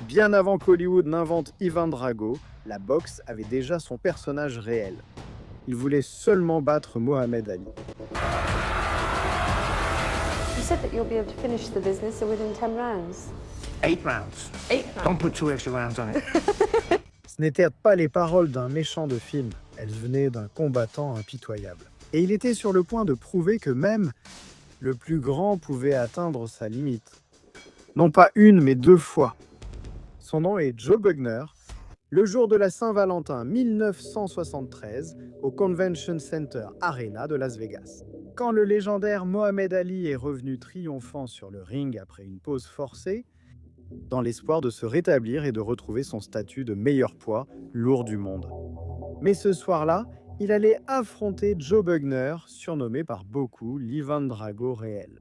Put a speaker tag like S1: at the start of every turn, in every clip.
S1: Bien avant qu'Hollywood n'invente Ivan Drago, la boxe avait déjà son personnage réel. Il voulait seulement battre Mohamed Ali.
S2: You said that you'll be able to finish the business within 10 rounds.
S3: 8 rounds.
S2: 8 rounds.
S3: Don't put 2 extra rounds on it.
S1: Ce n'étaient pas les paroles d'un méchant de film, elles venaient d'un combattant impitoyable. Et il était sur le point de prouver que même le plus grand pouvait atteindre sa limite. Non pas une, mais 2 fois. Son nom est Joe Bugner. Le jour de la Saint-Valentin 1973, au Convention Center Arena de Las Vegas. Quand le légendaire Mohamed Ali est revenu triomphant sur le ring après une pause forcée, dans l'espoir de se rétablir et de retrouver son statut de meilleur poids lourd du monde. Mais ce soir-là, il allait affronter Joe Bugner, surnommé par beaucoup l'Ivan Drago réel.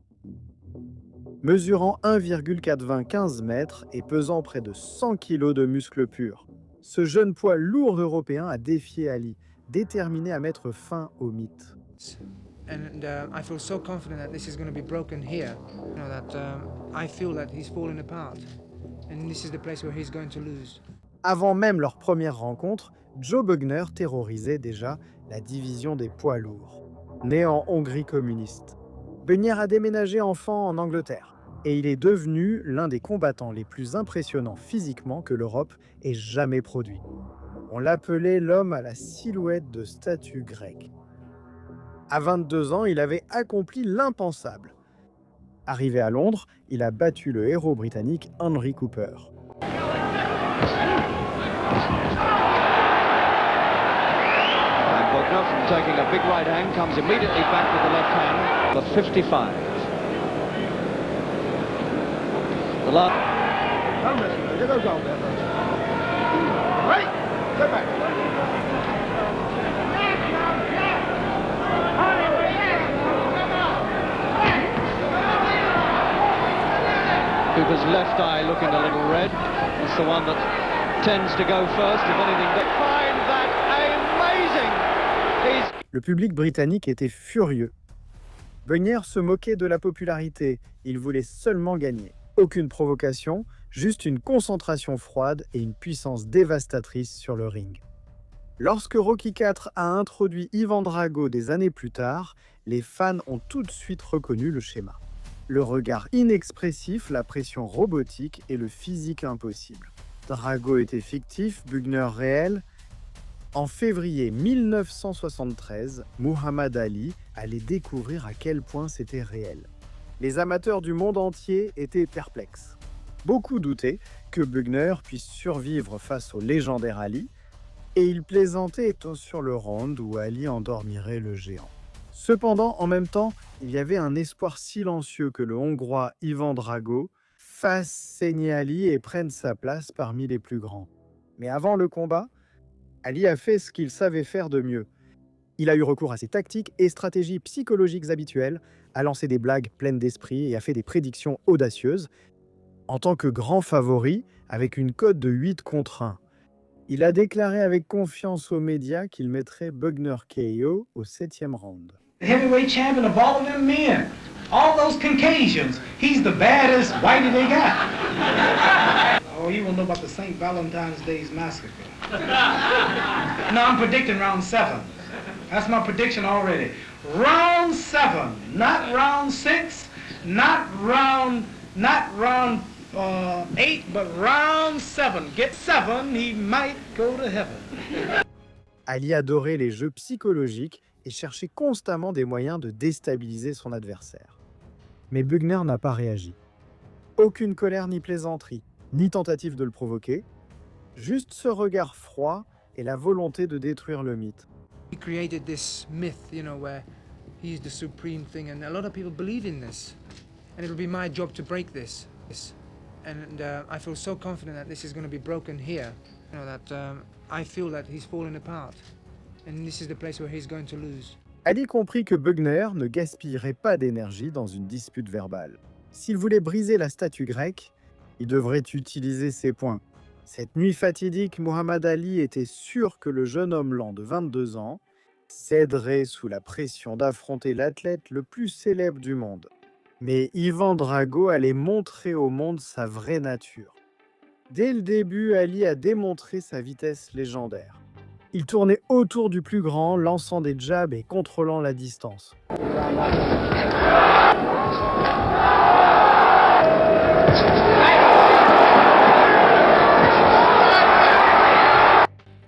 S1: Mesurant 1,95 mètres et pesant près de 100 kg de muscles purs, ce jeune poids lourd européen a défié Ali, déterminé à mettre fin au mythe.
S4: And I feel so confident that this is going to be broken here. You know that I feel that he's falling apart, and this is the place where he's going to lose.
S1: Avant même leur première rencontre, Joe Bugner terrorisait déjà la division des poids lourds. Né en Hongrie communiste, Bugner a déménagé enfant en Angleterre et il est devenu l'un des combattants les plus impressionnants physiquement que l'Europe ait jamais produit. On l'appelait l'homme à la silhouette de statue grecque. À 22 ans, il avait accompli l'impensable. Arrivé à Londres, il a battu le héros britannique Henry Cooper.
S5: Bugner, from taking a big right hand, comes immediately back with the left hand, the 55. The last...
S3: Right! Get back.
S5: Cooper's left eye looking a little red. It's the one that tends to go first, if anything. They find that amazing.
S1: Le public britannique était furieux. Bugner se moquait de la popularité, il voulait seulement gagner. Aucune provocation, juste une concentration froide et une puissance dévastatrice sur le ring. Lorsque Rocky IV a introduit Ivan Drago des années plus tard, les fans ont tout de suite reconnu le schéma. Le regard inexpressif, la pression robotique et le physique impossible. Drago était fictif, Bugner réel. En février 1973, Muhammad Ali allait découvrir à quel point c'était réel. Les amateurs du monde entier étaient perplexes. Beaucoup doutaient que Bugner puisse survivre face au légendaire Ali, et ils plaisantaient sur le round où Ali endormirait le géant. Cependant, en même temps, il y avait un espoir silencieux que le Hongrois Ivan Drago fasse saigner Ali et prenne sa place parmi les plus grands. Mais avant le combat, Ali a fait ce qu'il savait faire de mieux. Il a eu recours à ses tactiques et stratégies psychologiques habituelles, a lancé des blagues pleines d'esprit et a fait des prédictions audacieuses. En tant que grand favori, avec une cote de 8 contre 1, il a déclaré avec confiance aux médias qu'il mettrait Bugner KO au 7e round.
S6: The heavyweight champion of all of them men, all those Caucasians, he's the baddest whitey they got. Oh, you will know about the St. Valentine's Day's massacre. No, I'm predicting round 7. That's my prediction already. Round 7, not round 6, not round 8, but round 7. Get 7, he might go to heaven.
S1: Ali adorait les jeux psychologiques et cherchait constamment des moyens de déstabiliser son adversaire. Mais Bugner n'a pas réagi. Aucune colère ni plaisanterie, ni tentative de le provoquer, juste ce regard froid et la volonté de détruire le mythe.
S4: He created this myth, you know, where he's the supreme thing, and a lot of people believe in this. And it'll be my job to break this. And I feel so confident that this is going to be broken here. You know that I feel that he's falling apart, and this is the place where he's going to lose.
S1: Ali comprit que Bugner ne gaspillerait pas d'énergie dans une dispute verbale. S'il voulait briser la statue grecque, il devrait utiliser ses poings. Cette nuit fatidique, Muhammad Ali était sûr que le jeune homme lent de 22 ans céderait sous la pression d'affronter l'athlète le plus célèbre du monde. Mais Ivan Drago allait montrer au monde sa vraie nature. Dès le début, Ali a démontré sa vitesse légendaire. Il tournait autour du plus grand, lançant des jabs et contrôlant la distance.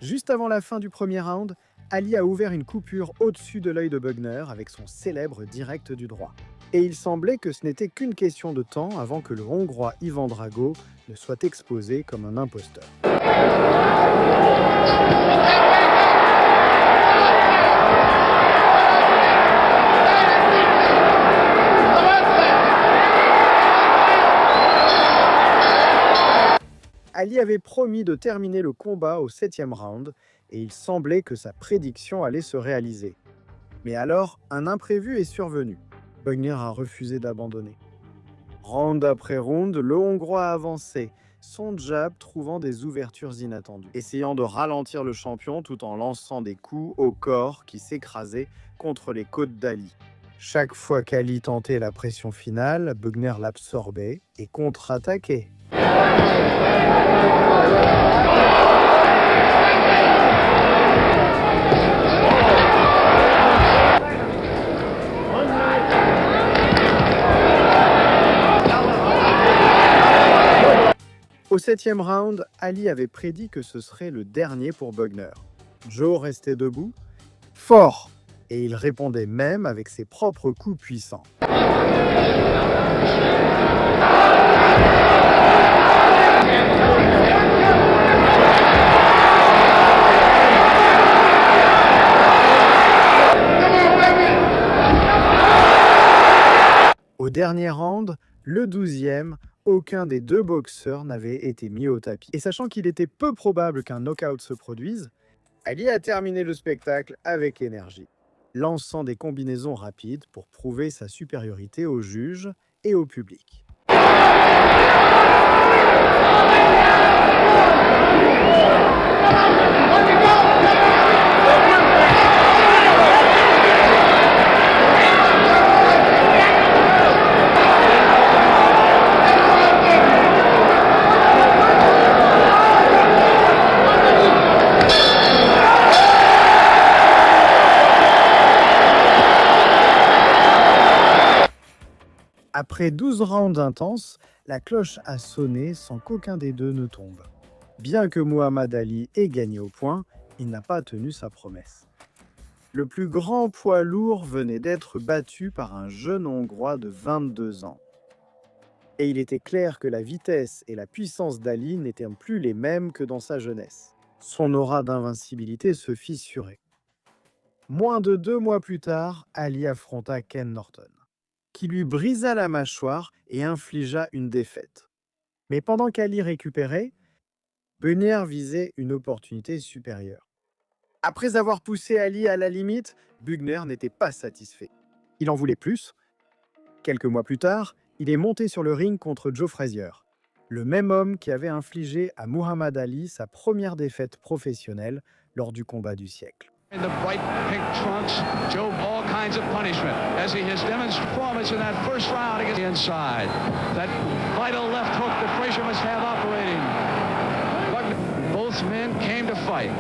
S1: Juste avant la fin du premier round, Ali a ouvert une coupure au-dessus de l'œil de Bugner avec son célèbre direct du droit. Et il semblait que ce n'était qu'une question de temps avant que le Hongrois Ivan Drago ne soit exposé comme un imposteur. Ali avait promis de terminer le combat au 7e round et il semblait que sa prédiction allait se réaliser. Mais alors, un imprévu est survenu. Bugner a refusé d'abandonner. Round après round, le Hongrois avançait, son jab trouvant des ouvertures inattendues, essayant de ralentir le champion tout en lançant des coups au corps qui s'écrasaient contre les côtes d'Ali. Chaque fois qu'Ali tentait la pression finale, Bugner l'absorbait et contre-attaquait. Au 7e round, Ali avait prédit que ce serait le dernier pour Bugner. Joe restait debout, fort, et il répondait même avec ses propres coups puissants. Au dernier round, le 12e, aucun des deux boxeurs n'avait été mis au tapis. Et sachant qu'il était peu probable qu'un knockout se produise, Ali a terminé le spectacle avec énergie, lançant des combinaisons rapides pour prouver sa supériorité aux juges et au public. Après 12 rounds intenses, la cloche a sonné sans qu'aucun des deux ne tombe. Bien que Muhammad Ali ait gagné au point, il n'a pas tenu sa promesse. Le plus grand poids lourd venait d'être battu par un jeune Hongrois de 22 ans. Et il était clair que la vitesse et la puissance d'Ali n'étaient plus les mêmes que dans sa jeunesse. Son aura d'invincibilité se fissurait. Moins de 2 mois plus tard, Ali affronta Ken Norton, qui lui brisa la mâchoire et infligea une défaite. Mais pendant qu'Ali récupérait, Bugner visait une opportunité supérieure. Après avoir poussé Ali à la limite, Bugner n'était pas satisfait. Il en voulait plus. Quelques mois plus tard, il est monté sur le ring contre Joe Frazier, le même homme qui avait infligé à Muhammad Ali sa première défaite professionnelle lors du combat du siècle.
S5: In the bright pink trunks, Joe, all kinds of punishment as he has demonstrated performance in that first round against the inside. That vital left hook that Frazier must have operating. Both men came to fight.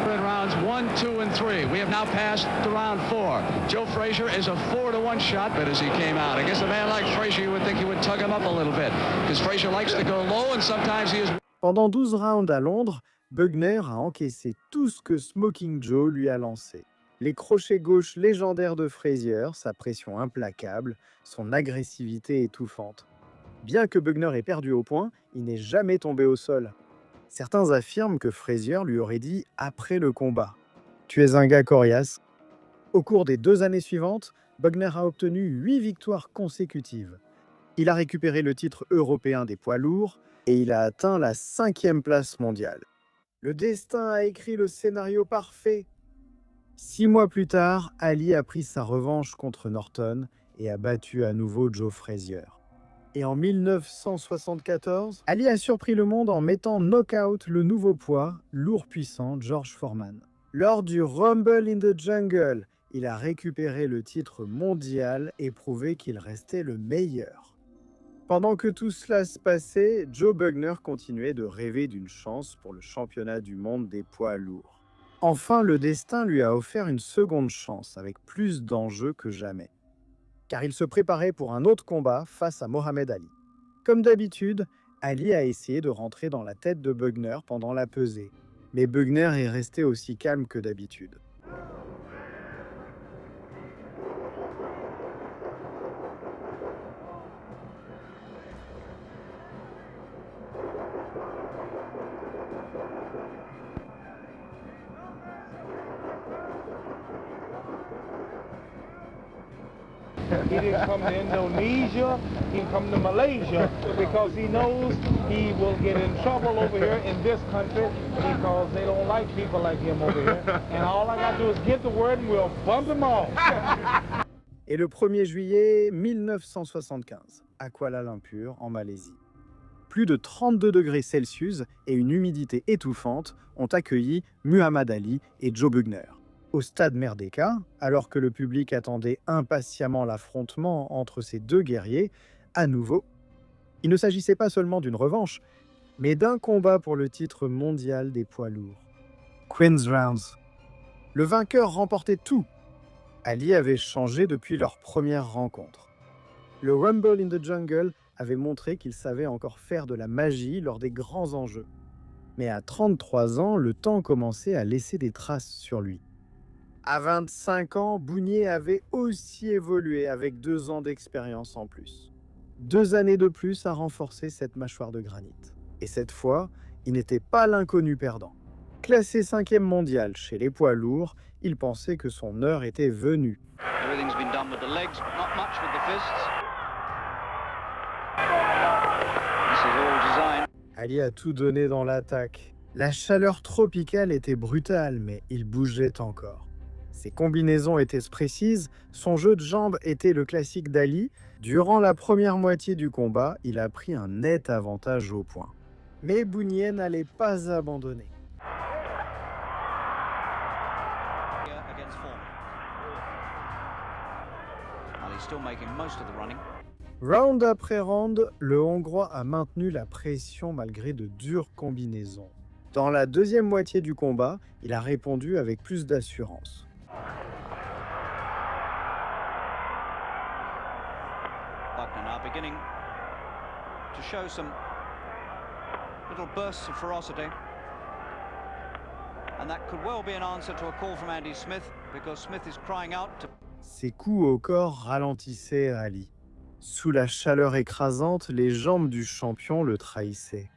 S5: In rounds 1, 2, and 3, we have now passed to round 4. Joe Frazier is a 4-1 shot, but as he came out, I guess a man like Frazier, you would think he would tug him up a little bit, because Frazier likes to go low and sometimes he is.
S1: Pendant 12 rounds à Londres, Bugner a encaissé tout ce que Smoking Joe lui a lancé. Les crochets gauches légendaires de Frazier, sa pression implacable, son agressivité étouffante. Bien que Bugner ait perdu au point, il n'est jamais tombé au sol. Certains affirment que Frazier lui aurait dit après le combat « Tu es un gars coriace ». Au cours des 2 années suivantes, Bugner a obtenu 8 victoires consécutives. Il a récupéré le titre européen des poids lourds et il a atteint la 5e place mondiale. Le destin a écrit le scénario parfait. 6 mois plus tard, Ali a pris sa revanche contre Norton et a battu à nouveau Joe Frazier. Et en 1974, Ali a surpris le monde en mettant knock-out le nouveau poids, lourd puissant, George Foreman. Lors du Rumble in the Jungle, il a récupéré le titre mondial et prouvé qu'il restait le meilleur. Pendant que tout cela se passait, Joe Bugner continuait de rêver d'une chance pour le championnat du monde des poids lourds. Enfin, le destin lui a offert une seconde chance avec plus d'enjeux que jamais. Car il se préparait pour un autre combat face à Mohamed Ali. Comme d'habitude, Ali a essayé de rentrer dans la tête de Bugner pendant la pesée. Mais Bugner est resté aussi calme que d'habitude.
S7: He didn't come to Indonesia, he come to Malaysia because he knows he will get in trouble over here in this country because they don't like people like him over here. And all I got to do is get the word and we'll bump him off.
S1: Et le 1er juillet 1975, à Kuala Lumpur, en Malaisie. Plus de 32 degrés Celsius et une humidité étouffante ont accueilli Muhammad Ali et Joe Bugner. Au stade Merdeka, alors que le public attendait impatiemment l'affrontement entre ces deux guerriers, à nouveau, il ne s'agissait pas seulement d'une revanche, mais d'un combat pour le titre mondial des poids lourds. Queen's Rounds. Le vainqueur remportait tout. Ali avait changé depuis leur première rencontre. Le Rumble in the Jungle avait montré qu'il savait encore faire de la magie lors des grands enjeux. Mais à 33 ans, le temps commençait à laisser des traces sur lui. À 25 ans, Bounier avait aussi évolué avec 2 ans d'expérience en plus. 2 années de plus à renforcer cette mâchoire de granit. Et cette fois, il n'était pas l'inconnu perdant. Classé 5e mondial chez les poids lourds, il pensait que son heure était venue.
S5: Everything's been done with the legs, but not much with the fists. This is all design.
S1: Ali a tout donné dans l'attaque. La chaleur tropicale était brutale, mais il bougeait encore. Ses combinaisons étaient précises, son jeu de jambes était le classique d'Ali. Durant la première moitié du combat, il a pris un net avantage au point. Mais Bounier n'allait pas abandonner.
S5: Against Foreman. Ali's still making most of the running.
S1: Round après round, le Hongrois a maintenu la pression malgré de dures combinaisons. Dans la deuxième moitié du combat, il a répondu avec plus d'assurance.
S5: Buckner now beginning to show some little bursts of ferocity. And that could well be an answer to a call from Andy Smith, because Smith is crying out to...
S1: Ses coups au corps ralentissaient Ali. Sous la chaleur écrasante, les jambes du champion le trahissaient.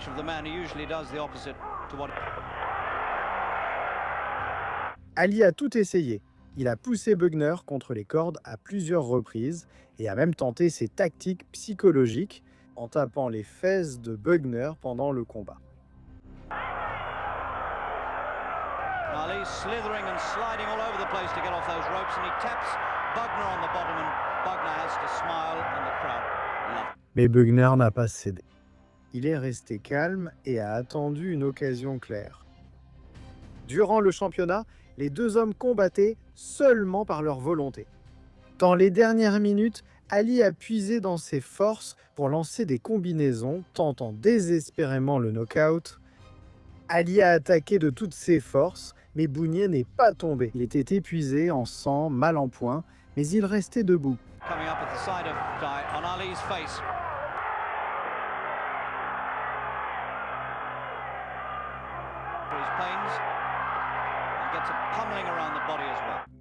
S5: Of the man who usually does the opposite to what...
S1: Ali a tout essayé. Il a poussé Bugner contre les cordes à plusieurs reprises et a même tenté ses tactiques psychologiques en tapant les fesses de Bugner pendant le combat.
S5: Ali slithering and sliding all over the place to get off those ropes, and he taps Bugner on the bottom, and Bugner has to smile, and the crowd love it.
S1: Mais Bugner n'a pas cédé. Il est resté calme et a attendu une occasion claire. Durant le championnat, les deux hommes combattaient seulement par leur volonté. Dans les dernières minutes, Ali a puisé dans ses forces pour lancer des combinaisons, tentant désespérément le knockout. Ali a attaqué de toutes ses forces, mais Bounier n'est pas tombé. Il était épuisé, en sang, mal en point, mais il restait debout.
S5: Coming up at the side of Dai on Ali's face.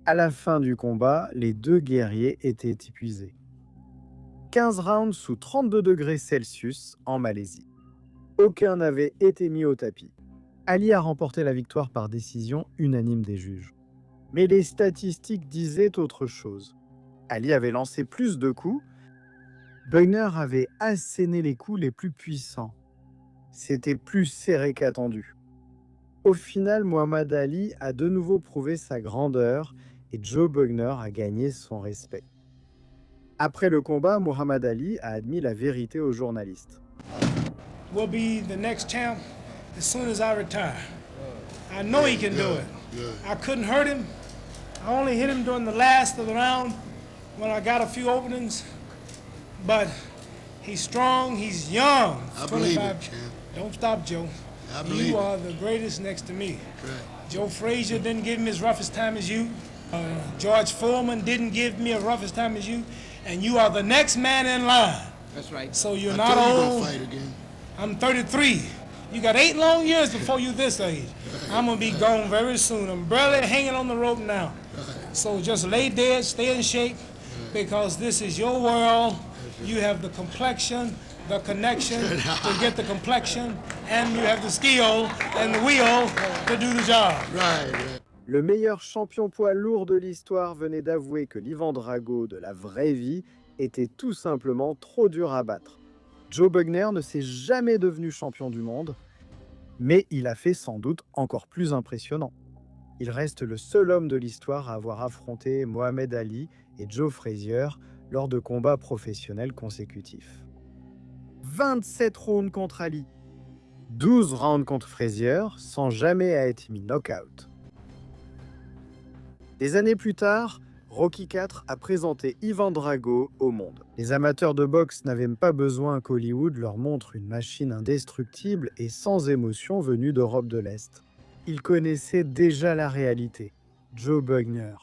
S1: À la fin du combat, les deux guerriers étaient épuisés. 15 rounds sous 32 degrés Celsius en Malaisie. Aucun n'avait été mis au tapis. Ali a remporté la victoire par décision unanime des juges. Mais les statistiques disaient autre chose. Ali avait lancé plus de coups. Bugner avait asséné les coups les plus puissants. C'était plus serré qu'attendu. Au final, Muhammad Ali a de nouveau prouvé sa grandeur et Joe Bugner a gagné son respect. Après le combat, Muhammad Ali a admis la vérité aux journalistes.
S6: will be the next champ as soon as I retire. I know he can do it. I couldn't hurt him. I only hit him during the last of the round when I got a few openings. But he's strong, he's young.
S8: I believe it, champ.
S6: Don't stop, Joe.
S8: I believe
S6: You
S8: it.
S6: are the greatest next to me.
S8: Right.
S6: Joe Frazier didn't give him his roughest time as you. George Foreman didn't give me a roughest time as you. And you are the next man in line.
S4: That's right.
S6: So you're
S8: I
S6: not
S8: told you
S6: old.
S8: gonna fight again.
S6: I'm 33. You got 8 long years before you this age. I'm gonna be gone very soon. I'm barely hanging on the rope now. So just lay dead, stay in shape, because this is your world. You have the complexion, the connection to get the complexion, and you have the skill and the will to do the job.
S8: Right, right.
S1: Le meilleur champion poids lourd de l'histoire venait d'avouer que l'Ivan Drago de la vraie vie était tout simplement trop dur à battre. Joe Bugner ne s'est jamais devenu champion du monde, mais il a fait sans doute encore plus impressionnant. Il reste le seul homme de l'histoire à avoir affronté Mohamed Ali et Joe Frazier lors de combats professionnels consécutifs. 27 rounds contre Ali, 12 rounds contre Frazier, sans jamais être mis knock-out. Des années plus tard, Rocky IV a présenté Ivan Drago au monde. Les amateurs de boxe n'avaient même pas besoin qu'Hollywood leur montre une machine indestructible et sans émotion venue d'Europe de l'Est. Ils connaissaient déjà la réalité. Joe Bugner.